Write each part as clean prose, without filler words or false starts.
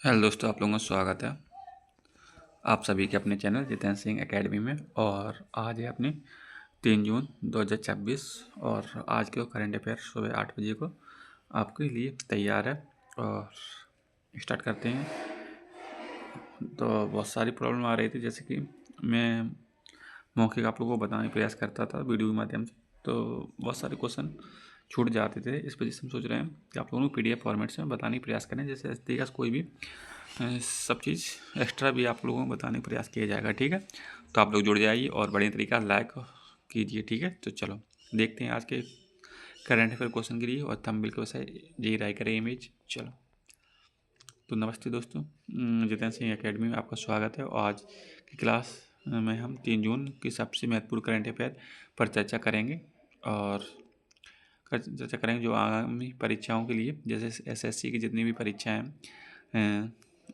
Hello दोस्तों, आप लोगों का स्वागत है आप सभी के अपने चैनल जितेंद्र सिंह एकेडमी में। और आज है अपनी 3 जून 2026 और आज के करंट अफेयर सुबह 8 बजे को आपके लिए तैयार है। और स्टार्ट करते हैं। तो बहुत सारी प्रॉब्लम आ रही थी, जैसे कि मैं मौखिक आप लोगों को बताने का प्रयास करता था वीडियो के माध्यम से, तो बहुत सारे क्वेश्चन छूट जाते थे। इस वजह से हम सोच रहे हैं कि आप लोगों को पीडीएफ फॉर्मेट से बताने का प्रयास करें, जैसे इस तरीके से कोई भी सब चीज़ एक्स्ट्रा भी आप लोगों को बताने का प्रयास किया जाएगा। ठीक है, तो आप लोग जुड़ जाइए और बढ़िया तरीका लाइक कीजिए। ठीक है, तो चलो देखते हैं आज के करंट अफेयर क्वेश्चन के लिए और थंबनेल के वैसे यही राय करें इमेज। चलो, तो नमस्ते दोस्तों, जितेंद्र सिंह एकेडमी में आपका स्वागत है। और आज की क्लास में हम 3 जून की सबसे महत्वपूर्ण करंट अफेयर पर चर्चा करेंगे और चर्चा करेंगे जो आगामी परीक्षाओं के लिए, जैसे एसएससी की जितनी भी परीक्षाएं हैं,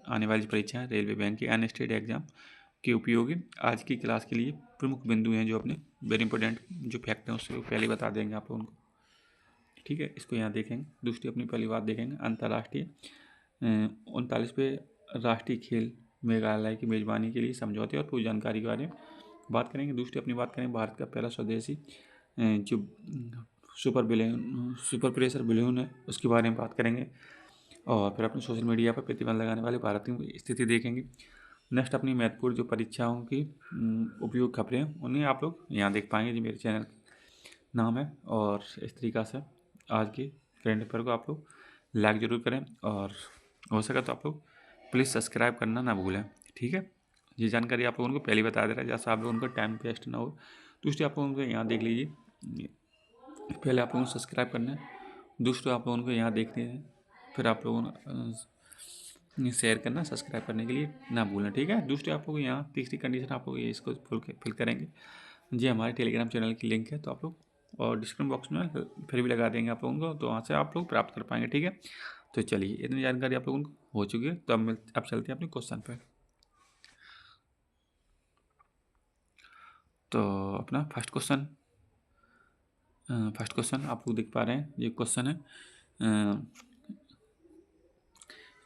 आने वाली परीक्षाएं, रेलवे, बैंक की, अन्य स्टेट एग्जाम के उपयोगी आज की क्लास के लिए प्रमुख बिंदु हैं, जो अपने वेरी इंपॉर्टेंट जो फैक्ट हैं उसको पहले बता देंगे आप लोगों को। ठीक है, इसको यहाँ देखेंगे। दूसरी अपनी पहली बात देखेंगे, अंतर्राष्ट्रीय 39वें राष्ट्रीय खेल मेघालय की मेज़बानी के लिए समझौते और पूरी जानकारी के बारे में बात करेंगे। दूसरी अपनी बात करें, भारत का पहला स्वदेशी जो सुपर प्रेशर बलून है उसके बारे में बात करेंगे। और फिर अपने सोशल मीडिया पर प्रतिबंध लगाने वाले भारत की स्थिति देखेंगे। नेक्स्ट अपनी महत्वपूर्ण जो परीक्षाओं की उपयोग खबरें हैं उन्हें आप लोग यहाँ देख पाएंगे, जो मेरे चैनल नाम है। और इस तरीक़ा से आज की करंट अफेयर को आप लोग लाइक ज़रूर करें और हो सके तो आप लोग प्लीज़ सब्सक्राइब करना ना भूलें। ठीक है, ये जानकारी आप लोगों को पहले बता दे रहा है, जैसा आप लोगों का टाइम वेस्ट ना हो। दूसरी आप लोगों को यहाँ देख लीजिए, पहले आप लोगों को सब्सक्राइब करना है, दूसरा आप लोगों को यहाँ देखते हैं, फिर आप लोगों ने शेयर करना, सब्सक्राइब करने के लिए ना भूलें। ठीक है, दूसरी आप लोग यहाँ तीसरी कंडीशन आप लोग ये इसको फिल करेंगे। जी, हमारे टेलीग्राम चैनल की लिंक है, तो आप लोग और डिस्क्रिप्शन बॉक्स में फिर भी लगा देंगे आप लोगों को, तो वहाँ से आप लोग प्राप्त कर पाएंगे। ठीक है, तो चलिए इतनी जानकारी आप लोगों को हो चुकी है, तो अब चलते हैं अपने क्वेश्चन पर। तो अपना फर्स्ट क्वेश्चन आप लोग देख पा रहे हैं, ये क्वेश्चन है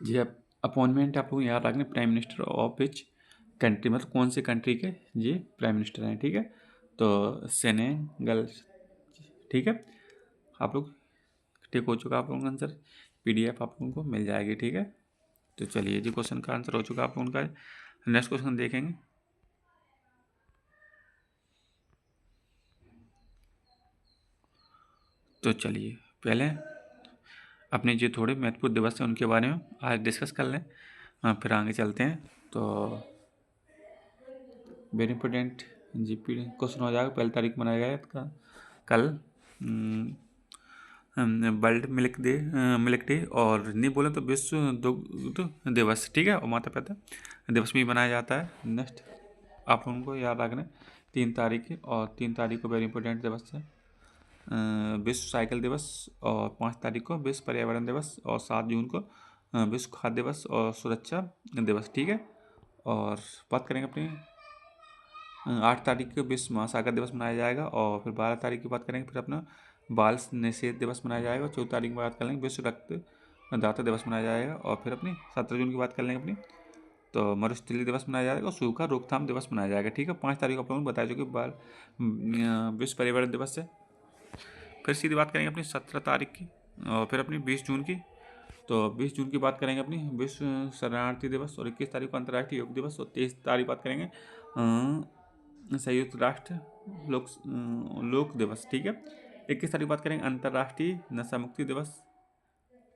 जी अपॉइंटमेंट आप लोग याद रखना, prime minister of which country, मतलब कौन से कंट्री के ये प्राइम मिनिस्टर हैं। ठीक है, तो सेनेगल। ठीक है, आप लोग ठीक हो चुका आप लोगों का आंसर, पीडीएफ आप लोगों को मिल जाएगी। ठीक है, तो चलिए जी क्वेश्चन का आंसर हो चुका आप लोगों का। नेक्स्ट क्वेश्चन देखेंगे। तो चलिए पहले अपने जो थोड़े महत्वपूर्ण दिवस हैं उनके बारे में आज डिस्कस कर लें, फिर आगे चलते हैं। तो वेरी इंपॉर्टेंट जीपी क्वेश्चन हो जाएगा। पहली तारीख मनाया गया इसका कल वर्ल्ड मिल्क डे, और नहीं बोले तो विश्व दुग्ध दिवस। ठीक है, और माता पिता दिवस भी मनाया जाता है। नेक्स्ट आप लोगों को याद रखना 3 तारीख की, और 3 तारीख को वेरी इंपॉर्टेंट दिवस है विश्व साइकिल दिवस, और 5 तारीख को विश्व पर्यावरण दिवस, और 7 जून को विश्व खाद्य दिवस और सुरक्षा दिवस। ठीक है, और बात करेंगे अपनी 8 तारीख को विश्व महासागर दिवस मनाया जाएगा, और फिर 12 तारीख की बात करेंगे, फिर अपना बाल निषेध दिवस मनाया जाएगा। 14 तारीख की बात कर लेंगे, विश्व रक्तदाता दिवस मनाया जाएगा, और फिर अपनी 17 जून की बात कर लेंगे अपनी, तो मरुस्थलीय दिवस मनाया जाएगा, और सूखा रोकथाम दिवस मनाया जाएगा। ठीक है, 5 तारीख को आप लोगों को बताया जो कि बाल विश्व पर्यावरण दिवस है। फिर सीधी बात करेंगे अपनी 17 तारीख की, और फिर अपनी 20 जून की, तो 20 जून की बात करेंगे अपनी विश्व शरणार्थी दिवस, और 21 तारीख को अंतर्राष्ट्रीय योग दिवस, और 23 तारीख बात करेंगे संयुक्त राष्ट्र लोक दिवस। ठीक है, 21 तारीख बात करेंगे अंतर्राष्ट्रीय नशा मुक्ति दिवस।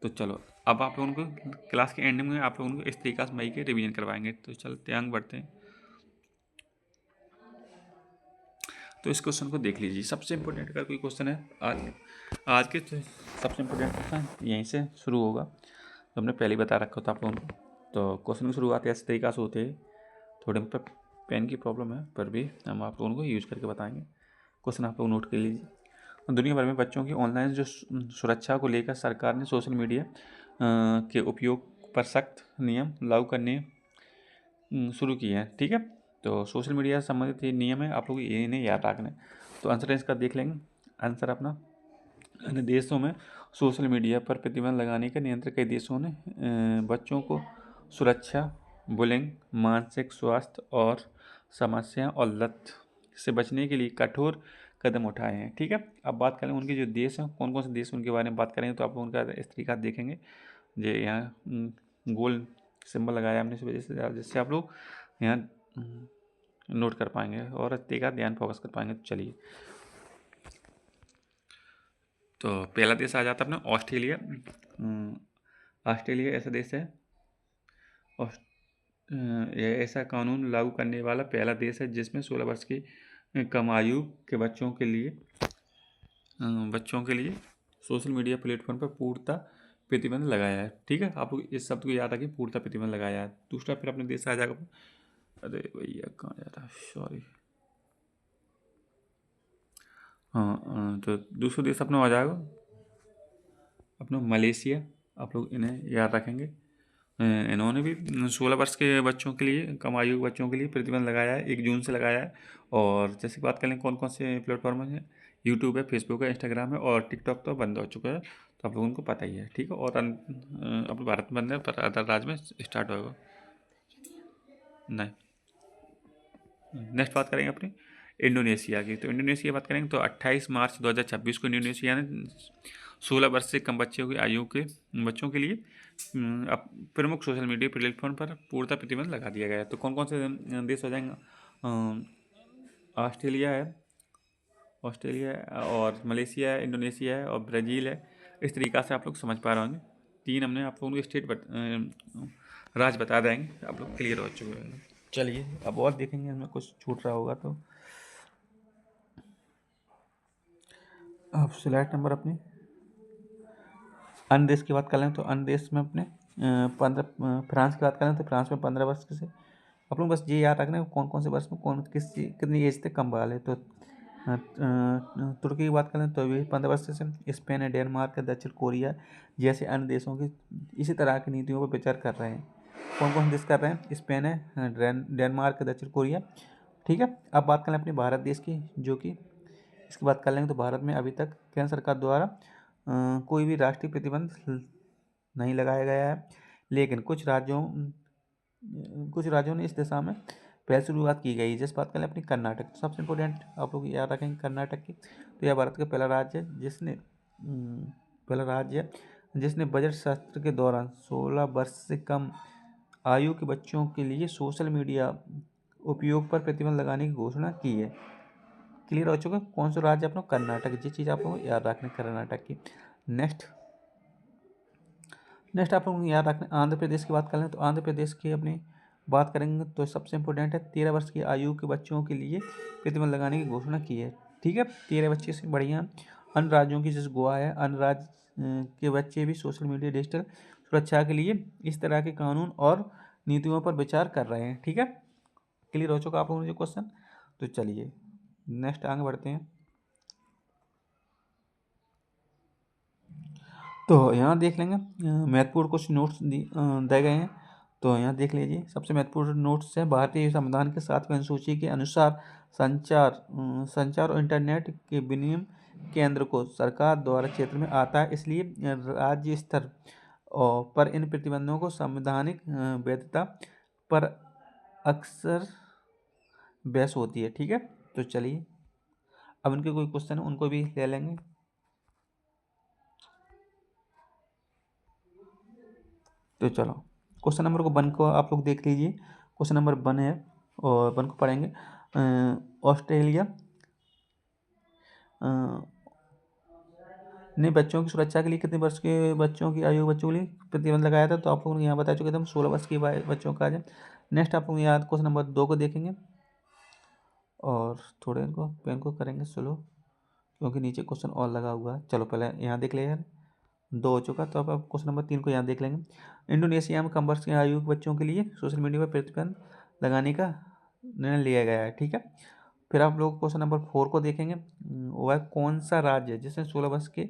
तो चलो अब आप लोगों को क्लास के एंडिंग में आप लोगों को इस तरीके से मई के रिवीजन करवाएंगे। तो चलते आगे बढ़ते हैं। तो इस क्वेश्चन को देख लीजिए, सबसे इम्पोर्टेंट अगर कोई क्वेश्चन है आज के, तो सबसे इम्पोर्टेंट क्वेश्चन यहीं से शुरू होगा, तो हमने पहले ही बता रखा था आप लोगों को। तो क्वेश्चन की शुरुआत ऐसे तरीका से होते हैं, थोड़े पर पेन की प्रॉब्लम है, पर भी हम आप लोगों को यूज़ करके बताएंगे। क्वेश्चन आप लोग नोट कर लीजिए। दुनिया भर में बच्चों की ऑनलाइन जो सुरक्षा को लेकर सरकार ने सोशल मीडिया के उपयोग पर सख्त नियम लागू करने शुरू किए हैं। ठीक है, तो सोशल मीडिया से संबंधित ये नियम है, आप लोग इन्हें याद रखना है। तो आंसर इसका देख लेंगे। आंसर अपना, अन्य देशों में सोशल मीडिया पर प्रतिबंध लगाने का नियंत्रण कई देशों ने बच्चों को सुरक्षा, बुलिंग, मानसिक स्वास्थ्य और समस्या और लत से बचने के लिए कठोर कदम उठाए हैं। ठीक है, अब बात करें उनके जो देश हैं, कौन कौन से देश उनके बारे में बात करेंगे तो आप लोग उनका इस तरीका देखेंगे। जो यहाँ गोल सिंबल लगाया हमने इस वजह से, जिससे आप लोग यहाँ नोट कर पाएंगे और इस तरीका ध्यान फोकस कर पाएंगे। तो चलिए, तो पहला देश आ जाता है अपना ऑस्ट्रेलिया। ऑस्ट्रेलिया ऐसा देश है, यह ऐसा कानून लागू करने वाला पहला देश है जिसमें 16 वर्ष की कम आयु के बच्चों के लिए सोशल मीडिया प्लेटफॉर्म पर पूर्णतः प्रतिबंध लगाया है। ठीक है, आप लोग इस शब्द को याद रखिए, पूर्णतः प्रतिबंध लगाया है। दूसरा फिर अपने देश आ जाएगा, अरे भैया कहाँ जा रहा है, सॉरी। हाँ, तो दूसरा देश अपना आ जाएगा अपना मलेशिया। आप लोग इन्हें याद रखेंगे। इन्होंने भी 16 वर्ष के बच्चों के लिए, कम आयु के बच्चों के लिए प्रतिबंध लगाया है, 1 जून से लगाया है। और जैसे बात करें कौन कौन से प्लेटफॉर्म हैं, यूट्यूब है, फेसबुक है, इंस्टाग्राम है और टिकटॉक तो बंद हो चुका है, तो आप लोगों को पता ही है। ठीक है, और अपने भारत में बंद है पर अदर राज्य में स्टार्ट होगा नहीं। नेक्स्ट बात करेंगे अपनी इंडोनेशिया की। तो इंडोनेशिया बात करेंगे तो 28 मार्च 2026 को इंडोनेशिया ने 16 वर्ष से कम बच्चों की आयु के बच्चों के लिए प्रमुख सोशल मीडिया प्लेटफॉर्म पर पूर्णतः प्रतिबंध लगा दिया गया है। तो कौन कौन से देश हो जाएंगे, ऑस्ट्रेलिया है, और मलेशिया है, इंडोनेशिया है और ब्राज़ील है। इस तरीक़ा से आप लोग समझ पा रहे होंगे। 3 हमने आप लोगों को राज्य बता देंगे, आप लोग क्लियर हो चुके हैं। चलिए, अब और देखेंगे हमें कुछ छूट रहा होगा तो। अब स्लाइड नंबर अपने अन्य देश की बात कर लें तो अन्य देश में अपने 15 फ्रांस की बात करें तो फ्रांस में 15 वर्ष से, आप लोग बस ये याद रखना कौन कौन से वर्ष में कितनी एज तक कम वाले। तो तुर्की की बात करें तो भी 15 वर्ष से। स्पेन है, डेनमार्क है, दक्षिण कोरिया जैसे अन्य देशों की इसी तरह की नीतियों पर विचार कर रहे हैं। कौन कौन से देश कर रहे हैं, स्पेन है, डेनमार्क है, दक्षिण कोरिया। ठीक है, अब बात करें अपने भारत देश की, जो कि इसकी बात कर लेंगे तो भारत में अभी तक केंद्र सरकार द्वारा कोई भी राष्ट्रीय प्रतिबंध नहीं लगाया गया है, लेकिन कुछ राज्यों ने इस दिशा में पहल शुरुआत की गई। जिस बात करें अपनी कर्नाटक, सबसे इम्पोर्टेंट आप लोग याद रखेंगे कर्नाटक की। तो यह भारत का पहला राज्य है जिसने बजट सत्र के दौरान 16 वर्ष से कम आयु के बच्चों के लिए सोशल मीडिया उपयोग पर प्रतिबंध लगाने की घोषणा की है। क्लियर हो चुका है कौन सा राज्य अपना, कर्नाटक। ये चीज़ आप लोगों को याद रखनी कर्नाटक की। नेक्स्ट आप लोगों को याद रखना आंध्र प्रदेश की बात कर लें तो आंध्र प्रदेश की अपनी बात करेंगे तो सबसे इम्पोर्टेंट है 13 वर्ष की आयु के बच्चों के लिए प्रतिबंध लगाने की घोषणा की है। ठीक है, 13 बच्चे से बढ़िया। अन्य राज्यों की जैसे गोवा है, अन्य राज्य के बच्चे भी सोशल मीडिया डिजिटल सुरक्षा के लिए इस तरह के कानून और नीतियों पर विचार कर रहे हैं। ठीक है, क्लियर हो चुका आप लोगों को क्वेश्चन। तो चलिए नेक्स्ट आगे बढ़ते हैं। तो यहाँ देख लेंगे महत्वपूर्ण कुछ नोट्स दिए गए हैं। तो यहाँ देख लीजिए, सबसे महत्वपूर्ण नोट्स है भारतीय संविधान के 7वें अनुसूची के अनुसार संचार और इंटरनेट के विनिमय केंद्र को सरकार द्वारा क्षेत्र में आता है, इसलिए राज्य स्तर पर इन प्रतिबंधों को संवैधानिक वैधता पर अक्सर बहस होती है। ठीक है, तो चलिए अब उनके कोई क्वेश्चन है उनको भी ले लेंगे। तो चलो क्वेश्चन नंबर 1 को आप लोग देख लीजिए। क्वेश्चन नंबर 1 है और 1 को पढ़ेंगे। ऑस्ट्रेलिया ने बच्चों की सुरक्षा के लिए कितने वर्ष के बच्चों की आयु बच्चों के लिए प्रतिबंध लगाया था, तो आप लोगों ने यहाँ बता चुके थे हम 16 वर्ष के बच्चों का आ जाए। नेक्स्ट आप लोग याद क्वेश्चन नंबर 2 को देखेंगे और थोड़े इनको पेन को करेंगे स्लो क्योंकि नीचे क्वेश्चन और लगा हुआ है। चलो पहले यहाँ देख ले यार, 2 हो चुका, तो अब आप क्वेश्चन नंबर 3 को यहाँ देख लेंगे। इंडोनेशिया में कम वर्ष की आयु के बच्चों के लिए सोशल मीडिया पर प्रतिबंध लगाने का निर्णय लिया गया है। ठीक है, फिर आप लोग क्वेश्चन नंबर 4 को देखेंगे। वह कौन सा राज्य है जिसने 16 वर्ष के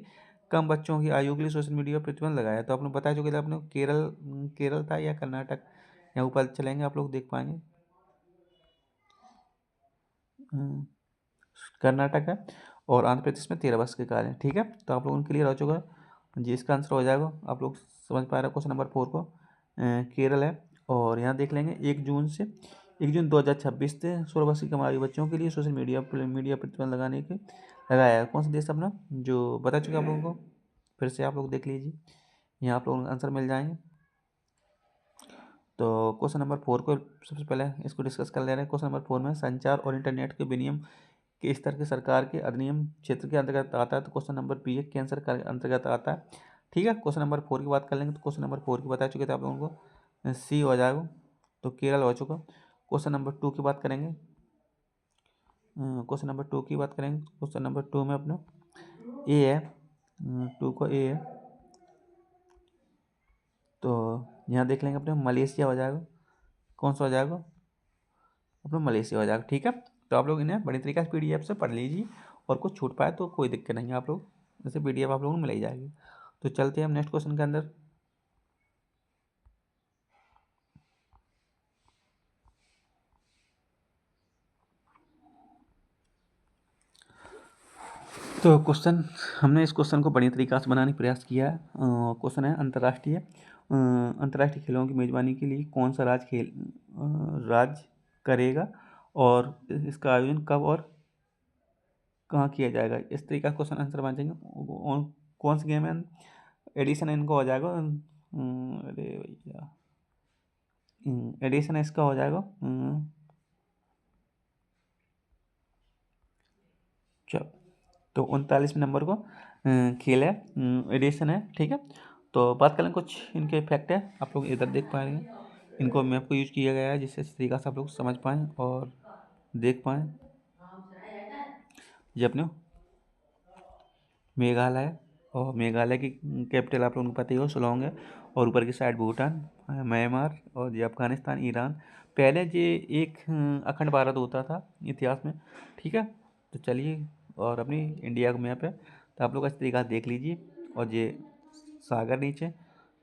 कम बच्चों की आयु के लिए सोशल मीडिया पर प्रतिबंध लगाया? तो आपने बता चुके थे आपने केरल था या कर्नाटक। यहाँ ऊपर चलेंगे आप लोग देख पाएंगे कर्नाटक है और आंध्र प्रदेश में 13 वर्ष के कार्य। ठीक है, तो आप लोगों को क्लियर हो चुका है जी, इसका आंसर हो जाएगा। आप लोग समझ पा रहे हो क्वेश्चन नंबर 4 को केरल है और यहाँ देख लेंगे 1 जून 2026 से 16 वर्ष की आयु बच्चों के लिए सोशल मीडिया प्रतिबंध लगाने के लगाया है। कौन सा देश अपना, जो बता चुके आप लोगों को, फिर से आप लोग देख लीजिए, यहाँ आप लोगों को आंसर मिल जाएंगे। तो क्वेश्चन नंबर 4 को सबसे पहले इसको डिस्कस कर ले रहे हैं। क्वेश्चन नंबर 4 में संचार और इंटरनेट के विनियम के स्तर के सरकार के अधिनियम क्षेत्र के अंतर्गत आता है। तो क्वेश्चन नंबर बी है, केंद्र सरकार के अंतर्गत आता है। ठीक है, क्वेश्चन नंबर 4 की बात कर लेंगे। तो क्वेश्चन नंबर 4 की बता चुके थे आप लोगों को, सी हो जाएगा, तो केरल हो चुका। क्वेश्चन नंबर 2 की बात करेंगे। क्वेश्चन नंबर 2 की बात करेंगे। क्वेश्चन नंबर 2 में अपना ए है, 2 को ए है, तो यहाँ देख लेंगे अपने मलेशिया हो जाएगा। कौन सा हो जाएगा अपना, मलेशिया हो जाएगा। ठीक है, तो आप लोग इन्हें बड़ी तरीके से PDF से पढ़ लीजिए, और कुछ छूट पाए तो कोई दिक्कत नहीं है, आप लोग जैसे PDF आप लोगों को मिल ही जाएगी। तो चलते हैं हम नेक्स्ट क्वेश्चन के अंदर। तो क्वेश्चन, हमने इस क्वेश्चन को बड़ी तरीके से बनाने का प्रयास किया है। क्वेश्चन है अंतर्राष्ट्रीय खेलों की मेजबानी के लिए कौन सा राज्य करेगा, और इसका आयोजन कब और कहाँ किया जाएगा। इस तरीके का क्वेश्चन आंसर बन जाएंगे। कौन सी गेम है, एडिशन इनको हो जाएगा, अरे भैया, एडिशन इसका हो जाएगा, चलो, तो 39वें नंबर को खेल है, एडिशन है। ठीक है, तो बात करें कुछ इनके फैक्ट है, आप लोग इधर देख पाएंगे। इनको मैप को यूज किया गया है जिससे इस तरीका से आप लोग समझ पाएँ और देख पाएँ। ये अपने मेघालय, और मेघालय की कैपिटल आप लोगों को पता ही हो, शिलोंग है, और ऊपर की साइड भूटान, म्यांमार, और ये अफगानिस्तान, ईरान। पहले ये एक अखंड भारत होता था इतिहास में। ठीक है, तो चलिए, और अपनी इंडिया का मैप है, तो आप लोग इस तरीका से देख लीजिए, और ये सागर नीचे।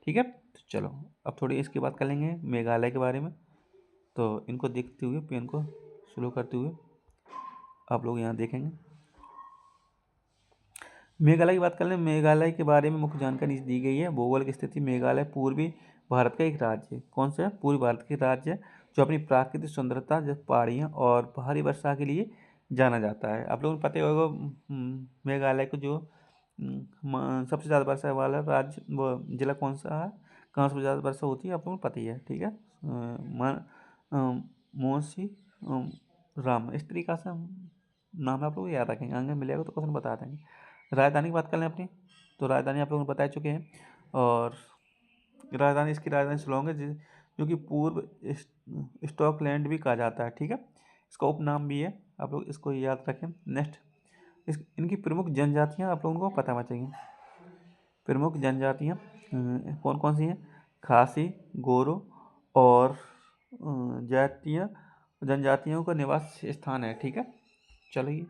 ठीक है, तो चलो अब थोड़ी इसकी बात कर लेंगे मेघालय के बारे में। तो इनको देखते हुए, पेन को स्लो करते हुए आप लोग यहाँ देखेंगे। मेघालय की बात कर लें। मेघालय के बारे में मुख्य जानकारी दी गई है। भौगोलिक स्थिति, मेघालय पूर्वी भारत का एक राज्य है। कौन सा है, पूर्वी भारत के राज्य है, जो अपनी प्राकृतिक सुंदरता, जैसे पहाड़ियाँ और भारी वर्षा के लिए जाना जाता है। आप लोगों को पता ही होगा, मेघालय को जो सबसे ज़्यादा वर्षा वाला राज्य, वो जिला कौन सा है, कहाँ सबसे ज़्यादा वर्षा होती है, आप लोगों को पता ही है। ठीक है, मोसी राम, इस तरीका से नाम आप लोग याद रखेंगे, आगे मिलेगा तो क्वेश्चन बता देंगे। राजधानी की बात कर लें अपनी, तो राजधानी आप लोगों को बता चुके हैं, और इसकी राजधानी शिलोंग है, जो कि पूर्व स्टॉकलैंड भी कहा जाता है। ठीक है, इसका उपनाम भी है, आप लोग इसको याद रखें। नेक्स्ट, इनकी प्रमुख जनजातियाँ आप लोगों को पता होना चाहिए। प्रमुख जनजातियाँ कौन कौन सी हैं, खासी, गोरो, और जनजातियों का निवास स्थान है। ठीक है, चलिए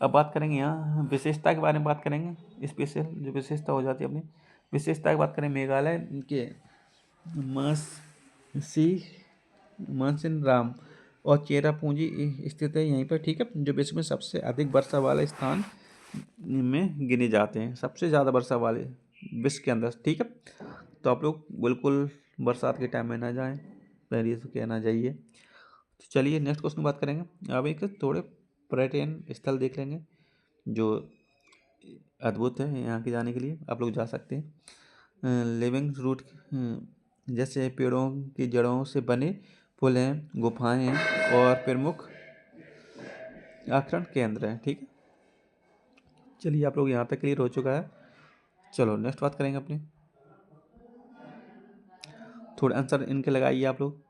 अब बात करेंगे यहाँ विशेषता के बारे में बात करेंगे। स्पेशल जो विशेषता हो जाती है अपनी, विशेषता की बात करें मेघालय के मानसी मानसिन राम और चेरापूंजी स्थित है यहीं पर। ठीक है, जो विश्व में सबसे अधिक वर्षा वाले स्थान में गिने जाते हैं, सबसे ज़्यादा वर्षा वाले विश्व के अंदर। ठीक है, तो आप लोग बिल्कुल बरसात के टाइम में ना जाएं, पहले से कहना चाहिए। तो चलिए नेक्स्ट क्वेश्चन बात करेंगे। अब एक थोड़े पर्यटन स्थल देख लेंगे जो अद्भुत है, यहाँ के जाने के लिए आप लोग जा सकते हैं। लिविंग रूट, जैसे पेड़ों की जड़ों से बने पुल हैं, गुफाएं हैं, और प्रमुख आकर्षण केंद्र हैं। ठीक है, चलिए आप लोग यहाँ तक क्लियर हो चुका है। चलो नेक्स्ट बात करेंगे अपनी, थोड़े आंसर इनके लगाइए आप लोग।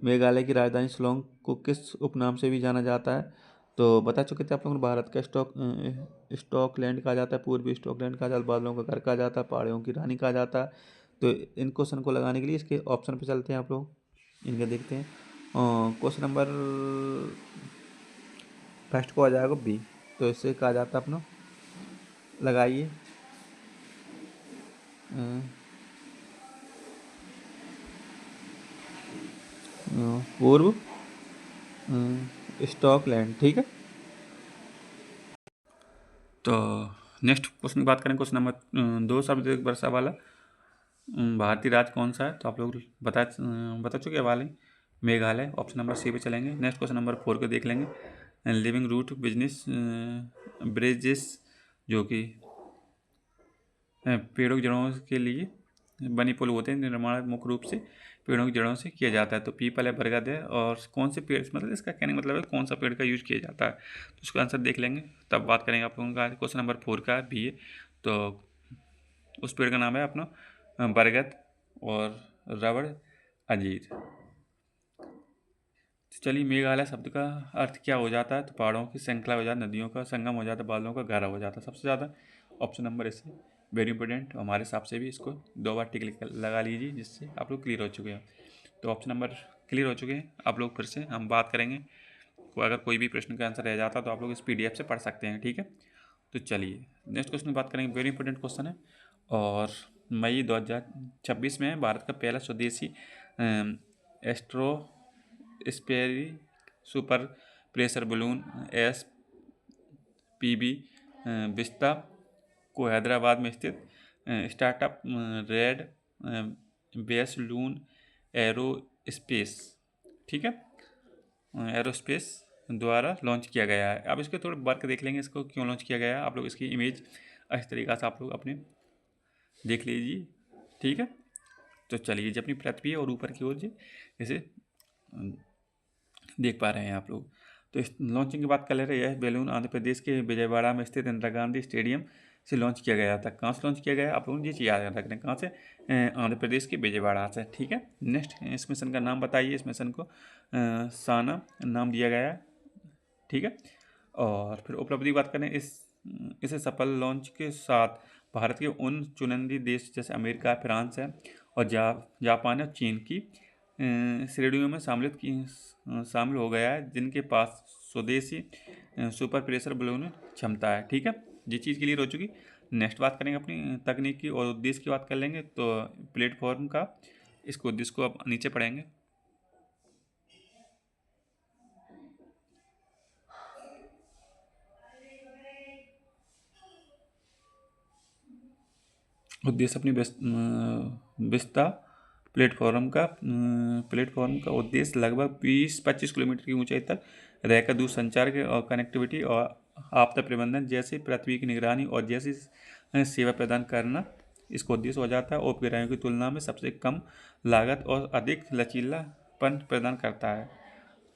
मेघालय की राजधानी शिलोंग को किस उपनाम से भी जाना जाता है, तो बता चुके थे आप लोगों को। भारत का स्टॉकलैंड कहा जाता है, पूर्वी स्टॉकलैंड कहा जाता है, बादलों का घर कहा जाता है, पहाड़ियों की रानी कहा जाता है। तो इन क्वेश्चन को लगाने के लिए इसके ऑप्शन पे चलते हैं, आप लोग इनके देखते हैं। क्वेश्चन नंबर फर्स्ट को आ जाएगा बी, तो इससे कहा जाता है अपना, लगाइए पूर्व स्टॉकलैंड। ठीक है, तो नेक्स्ट क्वेश्चन की बात करें, क्वेश्चन नंबर 2 सर्वाधिक वर्षा वाला भारतीय राज्य कौन सा है? तो आप लोग बता चुके वाले मेघालय। ऑप्शन नंबर सी पे चलेंगे। नेक्स्ट क्वेश्चन नंबर 4 को देख लेंगे। लिविंग रूट बिजनेस ब्रिजेस, जो कि पेड़ों की जड़ों के लिए बनी पुल होते हैं, निर्माण मुख्य रूप से पेड़ों की जड़ों से किया जाता है। तो पीपल है, बरगद है, और कौन से पेड़, मतलब इसका कहने का मतलब है कौन सा पेड़ का यूज किया जाता है। तो उसका आंसर देख लेंगे, तब बात करेंगे आप लोगों का। क्वेश्चन नंबर 4 का भी है, तो उस पेड़ का नाम है अपना बरगद और रबड़ अजीर। तो चलिए, मेघालय शब्द का अर्थ क्या हो जाता है? तो पहाड़ों की श्रृंखला हो जाता है, नदियों का संगम हो जाता है, बादलों का घेरा हो जाता है। सबसे ज़्यादा ऑप्शन नंबर इससे वेरी इंपॉर्टेंट, हमारे हिसाब से भी इसको 2 बार टिक लगा लीजिए, जिससे आप लोग क्लियर हो चुके हैं। तो ऑप्शन नंबर क्लियर हो चुके हैं आप लोग। फिर से हम बात करेंगे, अगर कोई भी प्रश्न का आंसर रह जाता तो आप लोग इस PDF से पढ़ सकते हैं, ठीक है। तो चलिए नेक्स्ट क्वेश्चन की बात करेंगे, वेरी इंपॉर्टेंट क्वेश्चन है। और मई 2026 में भारत का पहला स्वदेशी astro स्पेरी super pressure balloon SPB vista को हैदराबाद में स्थित स्टार्टअप रेड बेस लून एरो स्पेस, ठीक है, एरोस्पेस द्वारा लॉन्च किया गया है। अब इसके थोड़े वर्क देख लेंगे, इसको क्यों लॉन्च किया गया है। आप लोग इसकी इमेज अच्छी तरीक़ा से आप लोग अपने देख लीजिए, ठीक है। तो चलिए जी, अपनी पृथ्वी और ऊपर की ओर जी इसे देख पा रहे हैं आप लोग। तो इस लॉन्चिंग की बात कर ले रहे हैं। यह बैलून आंध्र प्रदेश के विजयवाड़ा में स्थित इंदिरा गांधी स्टेडियम से लॉन्च किया गया था। कहाँ से लॉन्च किया गया? आप लोग ये चीज़ याद रखना, कहाँ से? आंध्र प्रदेश के विजयवाड़ा से, ठीक है। नेक्स्ट, इस मिशन का नाम बताइए। इस मिशन को साना नाम दिया गया है, ठीक है। और फिर उपलब्धि की बात करें, इसे सफल लॉन्च के साथ भारत के उन चुनिंदा देश जैसे अमेरिका, फ्रांस है, और जापान और चीन की श्रेणियों में शामिल हो गया है, जिनके पास स्वदेशी सुपर प्रेशर बलून क्षमता है, ठीक है। ये चीज़ क्लियर हो चुकी। नेक्स्ट बात करेंगे अपनी तकनीकी और उद्देश्य की बात कर लेंगे। तो प्लेटफॉर्म का इसको उद्देश्य को अब नीचे पढ़ेंगे। उद्देश्य अपनी विस्ता प्लेटफॉर्म का उद्देश्य लगभग 20-25 किलोमीटर की ऊंचाई तक रहकर दूरसंचार के और कनेक्टिविटी और आपदा प्रबंधन जैसे पृथ्वी की निगरानी और जैसी सेवा प्रदान करना इसका उद्देश्य हो जाता है। उपग्रहों की तुलना में सबसे कम लागत और अधिक लचीलापन प्रदान करता है,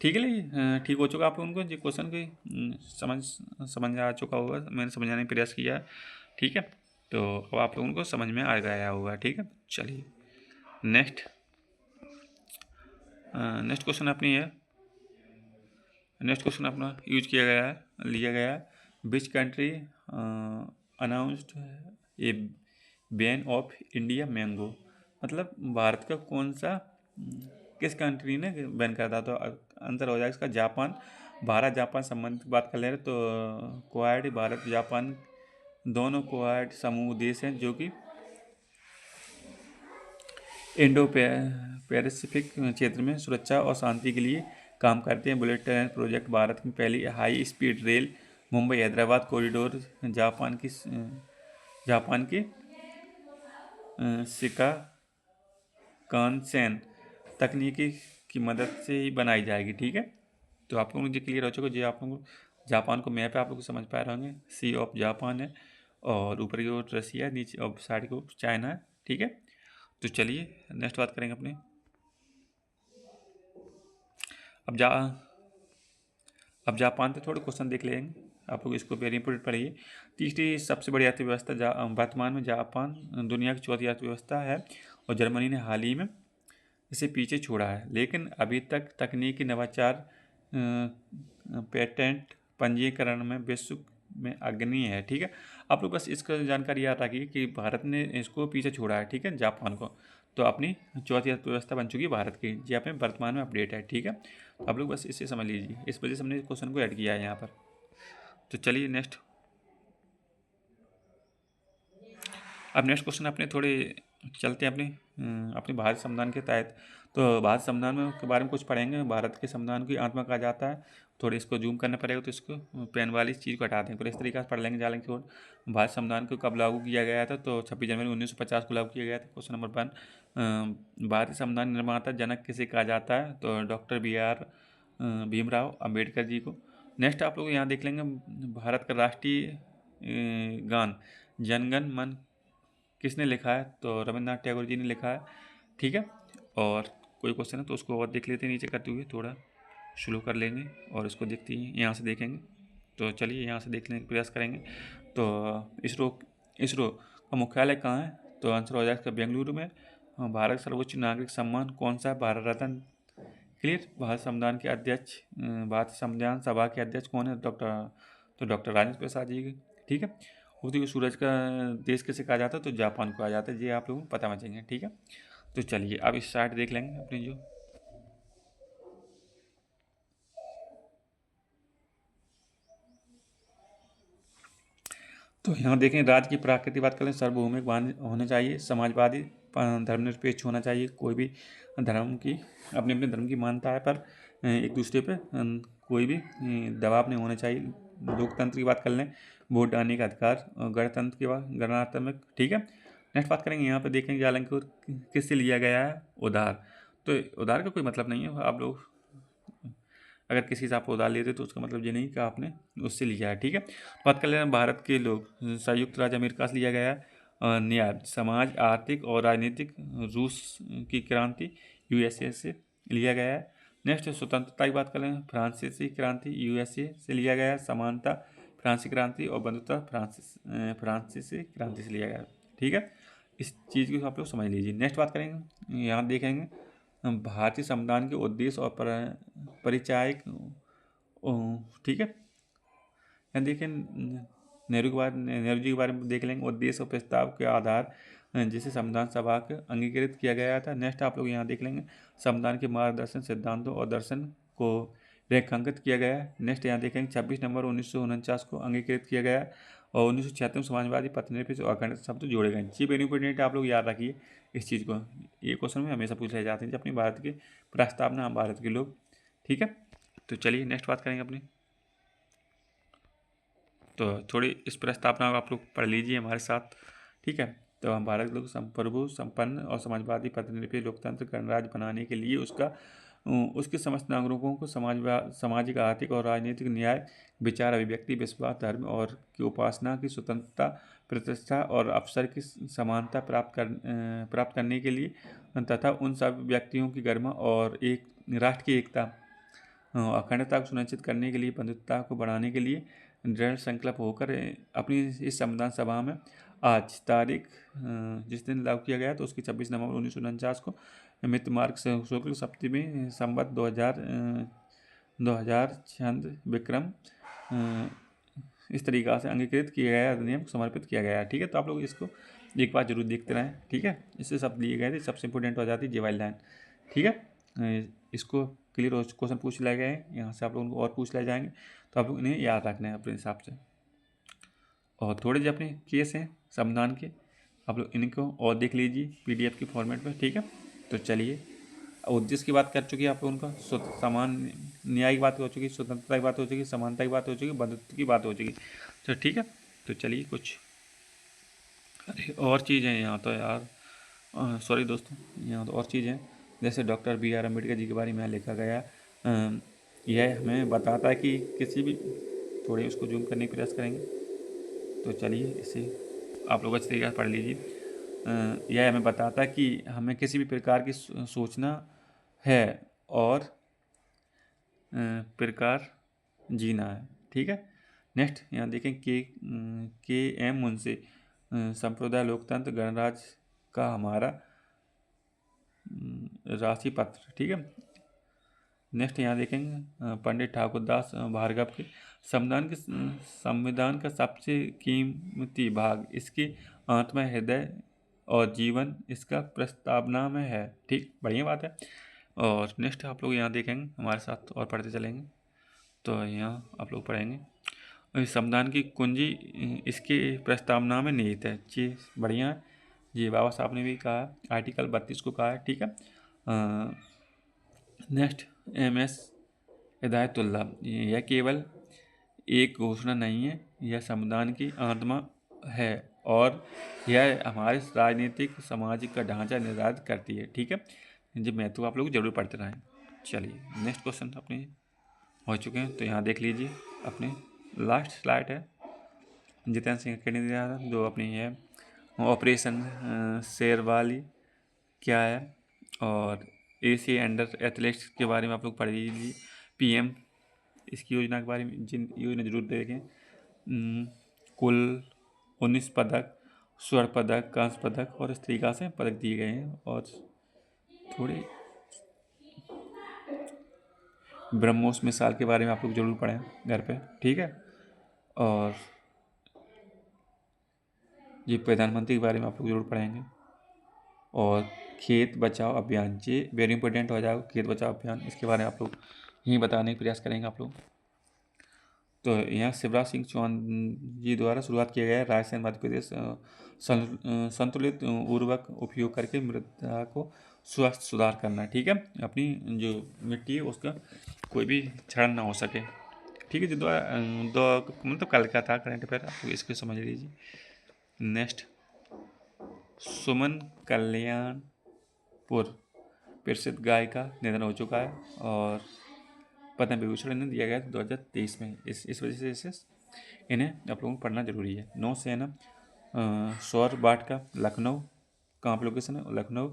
ठीक है। ठीक हो चुका आप लोगों को ये क्वेश्चन की समझ आ चुका होगा, मैंने समझाने का प्रयास किया है, ठीक है। तो अब आप लोगों को समझ में आ गया होगा, ठीक है। चलिए नेक्स्ट क्वेश्चन अपनी है। नेक्स्ट क्वेश्चन अपना यूज लिया गया है। Which country announced A ban of India mango, मतलब भारत का कौन सा किस कंट्री ने बैन कर दिया? तो आंसर हो जाएगा इसका जापान। भारत जापान संबंध की बात कर ले रहे तो क्वाड भारत जापान दोनों क्वाड समूह देश हैं जो कि इंडो पैसिफिक क्षेत्र में सुरक्षा और शांति के लिए काम करते हैं। बुलेट ट्रेन प्रोजेक्ट भारत की पहली high speed rail Mumbai Hyderabad corridor Japan के शिकाकानसेन तकनीकी की मदद से ही बनाई जाएगी, ठीक है। तो आप लोग मुझे क्लियर हो चुका है। जो आप लोग जापान को मैप है, आप लोग समझ पा रहे होंगे। सी ऑफ जापान है, और ऊपर की ओर रसिया, नीचे और साइड की ओर चाइना है, ठीक है। तो चलिए नेक्स्ट बात करेंगे अपने। अब जापान से थोड़े क्वेश्चन देख लेंगे, आप लोग इसको वेरी इंपोर्टेंट पढ़िए। तीसरी सबसे बड़ी अर्थव्यवस्था वर्तमान में जापान दुनिया की चौथी अर्थव्यवस्था है, और जर्मनी ने हाल ही में इसे पीछे छोड़ा है। लेकिन अभी तक तकनीकी नवाचार पेटेंट पंजीकरण में विश्व में अग्रणी है, ठीक है। आप लोग बस इसका जानकारी याद रखिए कि भारत ने इसको पीछे छोड़ा है, ठीक है, जापान को। तो अपनी चौथी अर्थव्यवस्था बन चुकी है भारत की, जी आप में वर्तमान में अपडेट है, ठीक है। तो आप लोग बस इसे समझ लीजिए, इस वजह से हमने क्वेश्चन को ऐड किया है यहाँ पर। तो चलिए नेक्स्ट, अब नेक्स्ट क्वेश्चन अपने थोड़े चलते हैं अपने भारत संविधान के तहत। तो भारत संविधान में के बारे में कुछ पढ़ेंगे। भारत के संविधान की आत्मा कहा जाता है। थोड़ी इसको जूम करना पड़ेगा, तो इसको पेन वाली चीज़ को हटा दें। फिर इस तरीके से पढ़ लेंगे जालेंगे की ओर। भारत संविधान को कब लागू किया गया था? तो 26 जनवरी 1950 को लागू किया गया था। क्वेश्चन नंबर 1, भारतीय संविधान निर्माता जनक किसे कहा जाता है? तो डॉक्टर BR भीमराव अम्बेडकर जी को। नेक्स्ट आप लोग यहाँ देख लेंगे, भारत का राष्ट्रीय गान जनगण मन किसने लिखा है? तो रविन्द्रनाथ टैगोर जी ने लिखा है। ठीक है, और कोई क्वेश्चन है तो उसको और देख लेते हैं नीचे करते हुए, थोड़ा स्लो कर लेंगे और इसको देखते ही यहाँ से देखेंगे। तो चलिए यहाँ से देखने का प्रयास करेंगे। तो इसरो का मुख्यालय कहाँ है? तो आंसर हो जाएगा बेंगलुरु में। भारत सर्वोच्च नागरिक सम्मान कौन सा है? भारत रत्न। क्लियर। भारत संविधान के अध्यक्ष, भारत संविधान सभा के अध्यक्ष कौन है? डॉक्टर राजेंद्र प्रसाद जी। ठीक है। उसी को सूरज का देश किसे कहा जाता है? तो जापान को कहा जाता है। ये आप लोगों को पता बचेंगे। ठीक है, तो चलिए अब इस साइड देख लेंगे अपनी जो तो यहाँ देखें, राज्य की प्राकृतिक की बात करें, सार्वभौमिक होने चाहिए, समाजवादी, धर्मनिरपेक्ष होना चाहिए। कोई भी धर्म की अपने अपने धर्म की मान्यता है, पर एक दूसरे पे कोई भी दबाव नहीं होना चाहिए। लोकतंत्र की बात कर लें, वोट डालने का अधिकार। गणतंत्र की बात, गणनात्मक। ठीक है। नेक्स्ट बात करेंगे, यहाँ पे देखेंगे हालांकि किससे लिया गया है? उधार। तो उधार का कोई मतलब नहीं है। आप लोग अगर किसी से आप उधार लेते तो उसका मतलब ये नहीं कि आपने उससे लिया है। ठीक है। बात कर लेते हैं भारत के लोग, संयुक्त राज्य अमेरिका से लिया गया है। न्याय, समाज, आर्थिक और राजनीतिक, रूस की क्रांति, USA से लिया गया है। नेक्स्ट स्वतंत्रता की बात कर लें, फ्रांसीसी क्रांति, USA से लिया गया है। समानता, फ्रांसीसी क्रांति, और बंधुता, फ्रांसीसी क्रांति से लिया गया है। ठीक है, इस चीज़ को आप लोग समझ लीजिए। नेक्स्ट बात करेंगे, यहाँ देखेंगे भारतीय संविधान के उद्देश्य और परिचायक। ठीक है, यहाँ देखें नेहरू जी के बारे में देख लेंगे। उद्देश्य और प्रस्ताव के आधार जिसे संविधान सभा के अंगीकृत किया गया था। नेक्स्ट आप लोग यहाँ देख लेंगे, संविधान के मार्गदर्शन सिद्धांतों और दर्शन को रेखांकित किया गया है। नेक्स्ट यहाँ देखेंगे 26 नवंबर 1949 को अंगीकृत किया गया है, और 1976 में समाजवादी, पथनिरपेक्ष और अखंड शब्द जोड़े गए। चीफ इंडिपेंडेंट आप लोग याद रखिए इस चीज़ को, ये क्वेश्चन में हमेशा पूछे जाते हैं। अपनी भारत की प्रस्तावना, हम भारत के लोग। ठीक है, तो चलिए नेक्स्ट बात करेंगे अपनी। तो थोड़ी इस प्रस्तावना को आप लोग पढ़ लीजिए हमारे साथ। ठीक है, तो हम भारत लोग संप्रभु, संपन्न और समाजवादी, पथनिरपेक्ष, लोकतंत्र गणराज्य बनाने के लिए उसके समस्त नागरिकों को सामाजिक, आर्थिक और राजनीतिक न्याय, विचार, अभिव्यक्ति, विश्वास, धर्म और की उपासना की स्वतंत्रता, प्रतिष्ठा और अवसर की समानता प्राप्त करने के लिए, तथा उन सब व्यक्तियों की गरिमा और एक राष्ट्र की एकता, अखंडता को सुनिश्चित करने के लिए, बंधुता को बढ़ाने के लिए दृढ़ संकल्प होकर अपनी इस संविधान सभा में आज तारीख जिस दिन लागू किया गया तो उसकी 26 नवंबर 1949 को मित्र मार्ग शुक्ल सप्तमी संवत 2000 चंद विक्रम इस तरीक़ा से अंगीकृत किया गया अधिनियम समर्पित किया गया है। ठीक है, तो आप लोग इसको एक बार जरूर देखते रहें। ठीक है, इससे सब लिए गए थे, सबसे इंपॉर्टेंट हो जाती है जेवाई लाइन। ठीक है, इसको क्लियर क्वेश्चन पूछ लाए गए हैं, यहाँ से आप लोगों को और पूछ लाए जाएंगे, तो आप लोग इन्हें याद रखना है अपने हिसाब से। और थोड़े जो अपने केस हैं संविधान के, आप लोग इनको और देख लीजिए PDF की फॉर्मेट में। ठीक है, तो चलिए, उद्देश्य की बात कर चुकी है आप लोगों का, समान न्याय की बात हो चुकी, स्वतंत्रता की बात हो चुकी, समानता की बात हो चुकी, बंधुत्व की बात हो चुकी। तो ठीक है, तो चलिए कुछ अरे और चीज़ है यहाँ तो यार, सॉरी दोस्तों, यहाँ तो और चीज़ है, जैसे डॉक्टर BR अम्बेडकर जी के बारे में लिखा गया। यह हमें बताता है कि किसी भी, थोड़े उसको जूम करने का प्रयास करेंगे, तो चलिए इसे आप लोग अच्छी तरीके से पढ़ लीजिए। यह हमें बताता है कि हमें किसी भी प्रकार की सोचना है और प्रकार जीना है। ठीक है, नेक्स्ट यहाँ देखें KM मुंशी, संप्रदाय, लोकतंत्र, गणराज्य का हमारा राशि पत्र। ठीक है, नेक्स्ट यहाँ देखेंगे पंडित ठाकुर दास भार्गव के, संविधान का सबसे कीमती भाग इसकी आत्मा, हृदय और जीवन इसका प्रस्तावना में है। ठीक, बढ़िया बात है। और नेक्स्ट आप लोग यहाँ देखेंगे हमारे साथ और पढ़ते चलेंगे, तो यहाँ आप लोग पढ़ेंगे संविधान की कुंजी इसके प्रस्तावना में निहित है। जी बढ़िया है, जी बाबा साहब ने भी कहा, आर्टिकल 32 को कहा है। ठीक है, नेक्स्ट MS हिदायतुल्लाह, यह केवल एक घोषणा नहीं है, यह संविधान की आत्मा है और यह हमारे राजनीतिक सामाजिक का ढांचा निर्धारित करती है। ठीक है, जी मैं तो आप लोग जरूर पढ़ते रहें। चलिए नेक्स्ट क्वेश्चन अपने हो चुके हैं, तो यहाँ देख लीजिए अपने लास्ट स्लाइड है जितेंद्र सिंह अकेडमी द्वारा जो अपनी है ऑपरेशन शेरवाली क्या है, और एशिया अंडर एथलेटिक्स के बारे में आप लोग पढ़ लीजिए। PM इसकी योजना के बारे में जिन योजना जरूर देखें। कुल 19 पदक, स्वर्ण पदक, कांस्य पदक और इस तरीका से पदक दिए गए हैं। और थोड़े ब्रह्मोस मिसाल के बारे में आप लोग जरूर पढ़ें घर पे। ठीक है, और ये प्रधानमंत्री के बारे में आप लोग जरूर पढ़ेंगे। और खेत बचाओ अभियान, ये वेरी इंपॉर्टेंट हो जाएगा। खेत बचाओ अभियान इसके बारे में आप लोग यही बताने का प्रयास करेंगे आप लोग। तो यहाँ शिवराज सिंह चौहान जी द्वारा शुरुआत किया गया है राजस्थान मध्य प्रदेश संतुलित उर्वरक उपयोग करके मृदा को स्वास्थ्य सुधार करना। ठीक है, अपनी जो मिट्टी है उसका कोई भी क्षरण ना हो सके। ठीक है, जो दो मतलब कल का था करंट अफेयर, आप लोग इसको समझ लीजिए। नेक्स्ट, सुमन कल्याणपुर प्रसिद्ध गायिका निधन हो चुका है और पद्म विभूषण इन्हें दिया गया 2023 में। इस वजह से इन्हें आप लोगों को पढ़ना जरूरी है। नौसेना सौर बाट का लखनऊ, कहाँ पर लोकेशन है? लखनऊ।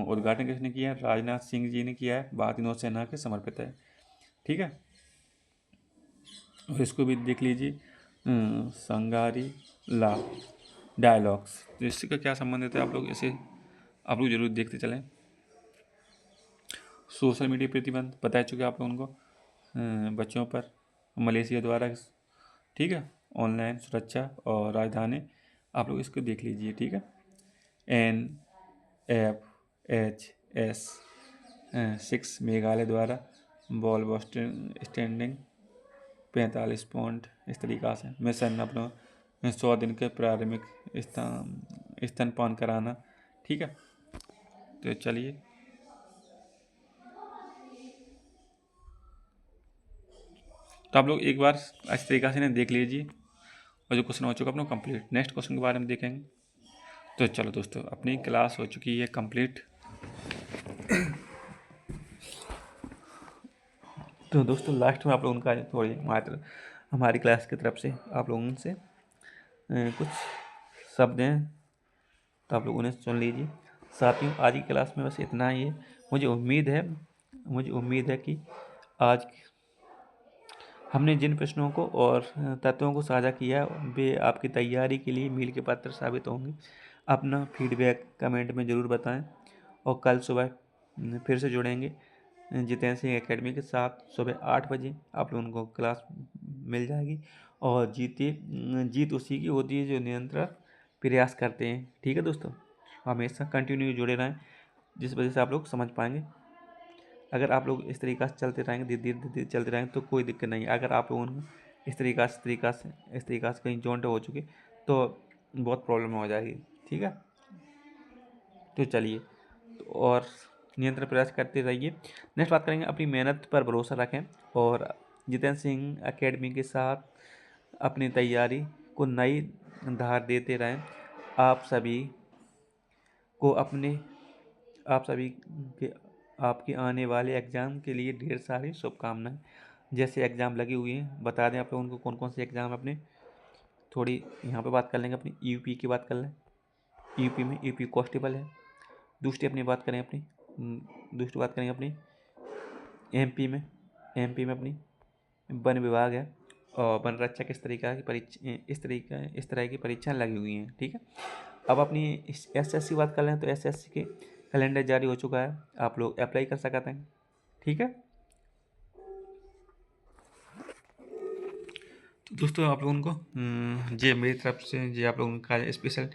उद्घाटन किसने किया है? राजनाथ सिंह जी ने किया है। भारतीय नौसेना के समर्पित है। ठीक है, और इसको भी देख लीजिए संगारी ला डायलॉग्स, तो इससे का क्या संबंधित है आप लोग इसे आप लोग जरूर देखते चलें। सोशल मीडिया प्रतिबंध बता चुके आप लोगों को बच्चों पर मलेशिया द्वारा। ठीक है, ऑनलाइन सुरक्षा और राजधानी आप लोग इसको देख लीजिए। ठीक है, NFHS 6 मेघालय द्वारा बॉल स्टैंडिंग 45 पॉइंट इस तरीका से मिशन अपना 100 दिन के प्रारंभिक स्तनपान कराना। ठीक है, तो चलिए तो आप लोग एक बार अच्छी तरीक़ा से देख लीजिए और जो क्वेश्चन हो चुका अपना कंप्लीट। नेक्स्ट क्वेश्चन के बारे में देखेंगे। तो चलो दोस्तों, अपनी क्लास हो चुकी है कंप्लीट। तो दोस्तों लास्ट में आप लोगों का थोड़ी हमारी क्लास की तरफ से आप लोगों से कुछ शब्द हैं, तो आप लोग उन्हें सुन लीजिए। साथियों, आज की क्लास में बस इतना ही है। मुझे उम्मीद है कि आज हमने जिन प्रश्नों को और तत्वों को साझा किया वे आपकी तैयारी के लिए मील के पत्थर साबित होंगे। अपना फीडबैक कमेंट में ज़रूर बताएं और कल सुबह फिर से जुड़ेंगे जितेंद्र सिंह एकेडमी के साथ। सुबह 8 बजे आप लोगों को क्लास मिल जाएगी और जीत उसी की होती है जो निरंतर प्रयास करते हैं। ठीक है दोस्तों, हमेशा कंटिन्यू जुड़े रहें जिस वजह से आप लोग समझ पाएंगे। अगर आप लोग इस तरीक़ा से चलते रहेंगे, धीरे धीरे चलते रहेंगे तो कोई दिक्कत नहीं। अगर आप लोगों को इस तरीक़ा से कहीं जॉइंट हो चुके तो बहुत प्रॉब्लम हो जाएगी। ठीक है, तो चलिए तो और नियंत्रण प्रयास करते रहिए। नेक्स्ट बात करेंगे, अपनी मेहनत पर भरोसा रखें और जितेंद्र सिंह एकेडमी के साथ अपनी तैयारी को नई धार देते रहें। आप सभी के आपके आने वाले एग्ज़ाम के लिए ढेर सारी शुभकामनाएं। जैसे एग्ज़ाम लगी हुई हैं, बता दें आप लोगों को कौन कौन से एग्ज़ाम अपने थोड़ी यहाँ पे बात कर लेंगे। अपनी यूपी की बात कर लें। यूपी में यूपी कांस्टेबल है। दूसरी बात करेंगे अपनी एमपी में अपनी वन विभाग है और वन रक्षक इस तरह की परीक्षाएं लगी हुई हैं। ठीक है, अब अपनी SSC बात कर लें तो SSC के कैलेंडर जारी हो चुका है, आप लोग अप्लाई कर सकते हैं। ठीक है, तो दोस्तों आप लोगों को जी मेरी तरफ से जी आप लोगों का स्पेशल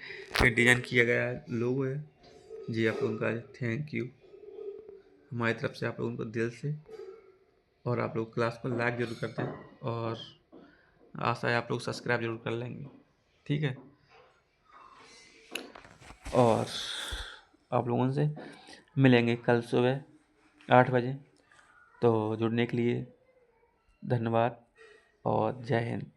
डिज़ाइन किया गया लोगो है जी, आप लोगों का थैंक यू हमारी तरफ से आप लोगों को दिल से। और आप लोग क्लास को लाइक जरूर करते हैं और आशा है आप लोग सब्सक्राइब जरूर कर लेंगे। ठीक है, और आप लोगों से मिलेंगे कल सुबह 8 बजे। तो जुड़ने के लिए धन्यवाद और जय हिंद।